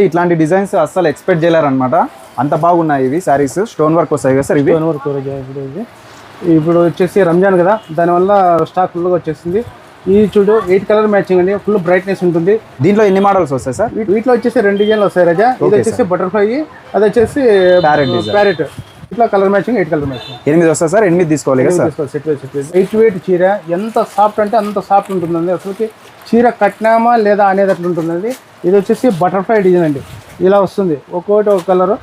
ఇట్లాంటి డిజైన్స్ అస్సలు ఎక్స్పెక్ట్ చేయలేరన్నమాట. అంత బాగున్నాయి ఇవి శారీస్. స్టోన్ వర్క్ వస్తాయి కదా సార్ ఇవి? స్టోన్ వర్క్ ఇప్పుడు వచ్చేసి రంజాన్ కదా, దానివల్ల స్టాక్ ఫుల్గా వచ్చేసింది. ఈ చూడు 8 కలర్ మ్యాచింగ్ అండి, ఫుల్ బ్రైట్నెస్ ఉంటుంది. దీంట్లో ఎన్ని మోడల్స్ వస్తాయి సార్? వీటిలో వచ్చేసి 2 డిజైన్లు వస్తాయి రజా. ఇది వచ్చేసి బటర్ఫ్లై, అది వచ్చేసి ప్యారెట్. ఇట్లా కలర్ మ్యాచింగ్ 8 కలర్ మ్యాచింగ్ 8 వస్తాయి సార్. 8 తీసుకోవాలి కదా సార్? సెట్ వెయిట్ వెయిట్ చీర ఎంత సాఫ్ట్ అంటే అంత సాఫ్ట్ ఉంటుందండి. అసలుకి చీర కట్టినామా లేదా అనేది అట్లా ఉంటుందండి. ఇది వచ్చేసి బటర్ఫ్లై డిజైన్ అండి, ఇలా వస్తుంది ఒక్కొక్కటి ఒక కలర్.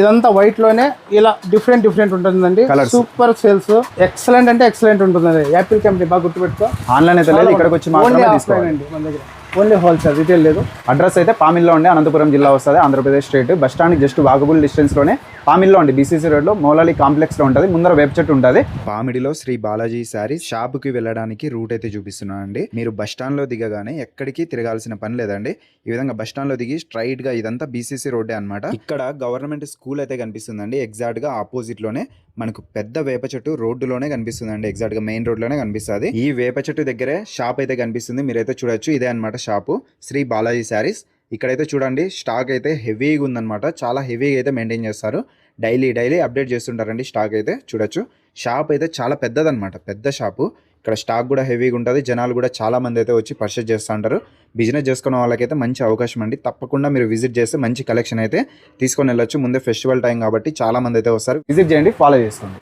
ఇదంతా వైట్ లోనే ఇలా డిఫరెంట్ ఉంటుందండి. సూపర్ సేల్స్, ఎక్సలెంట్ అంటే ఎక్సలెంట్ ఉంటుందండి. యాపిల్ కంపెనీ బాగా గుర్తుపెట్టుకో. ఆన్లైన్ అయితే లేదు, ఇక్కడికి వచ్చి మాత్రమే తీసుకోవాలి అండి మన దగ్గర. ఓన్లీ హోల్సేల్, రిటైల్ లేదు. అడ్రస్ అయితే పామిల్లో ఉండే, అనంతపురం జిల్లా వస్తుంది, Andhra Pradesh state. Bus stand just walkable distance లోనే పామిల్లో ఉండి బీసీసీ రోడ్లో మౌలాలి కాంప్లెక్స్ లో ఉంటుంది. ముందర వెబ్ చెట్టు ఉంటుంది. పామిడిలో శ్రీ బాలాజీ శారీస్ షాప్ కి వెళ్ళడానికి రూట్ అయితే చూపిస్తున్నానండి. మీరు బస్ స్టాండ్ లో దిగగానే ఎక్కడికి తిరగాల్సిన పని లేదండి. ఈ విధంగా బస్ స్టాండ్ లో దిగి స్ట్రైట్ గా ఇదంతా బీసీసీ రోడ్డే అనమాట. ఇక్కడ గవర్నమెంట్ స్కూల్ అయితే కనిపిస్తుందండి. ఎగ్జాక్ట్ గా ఆపోజిట్ లోనే మనకు పెద్ద వేప చెట్టు రోడ్డులోనే కనిపిస్తుందండి. ఎగ్జాక్ట్ గా మెయిన్ రోడ్ లోనే కనిపిస్తుంది. ఈ వేప చెట్టు దగ్గరే షాప్ అయితే కనిపిస్తుంది, మీరైతే చూడొచ్చు. ఇదే అనమాట షాపు, శ్రీ బాలాజీ శారీస్. ఇక్కడైతే చూడండి స్టాక్ అయితే హెవీగా ఉందన్నమాట. చాలా హెవీగా అయితే మెయింటైన్ చేస్తారు. డైలీ అప్డేట్ చేస్తుంటారండి. స్టాక్ అయితే చూడొచ్చు. షాప్ అయితే చాలా పెద్దదన్నమాట, పెద్ద షాపు. ఇక్కడ స్టాక్ కూడా హెవీగా ఉంటుంది. జనాలు కూడా చాలా మంది అయితే వచ్చి పర్చేస్ చేస్తూ ఉంటారు. బిజినెస్ చేసుకున్న వాళ్ళకైతే మంచి అవకాశం అండి. తప్పకుండా మీరు విజిట్ చేస్తే మంచి కలెక్షన్ అయితే తీసుకొని వెళ్ళొచ్చు. ముందే ఫెస్టివల్ టైం కాబట్టి చాలా మంది అయితే వస్తారు. విజిట్ చేయండి, ఫాలో చేసుకోండి.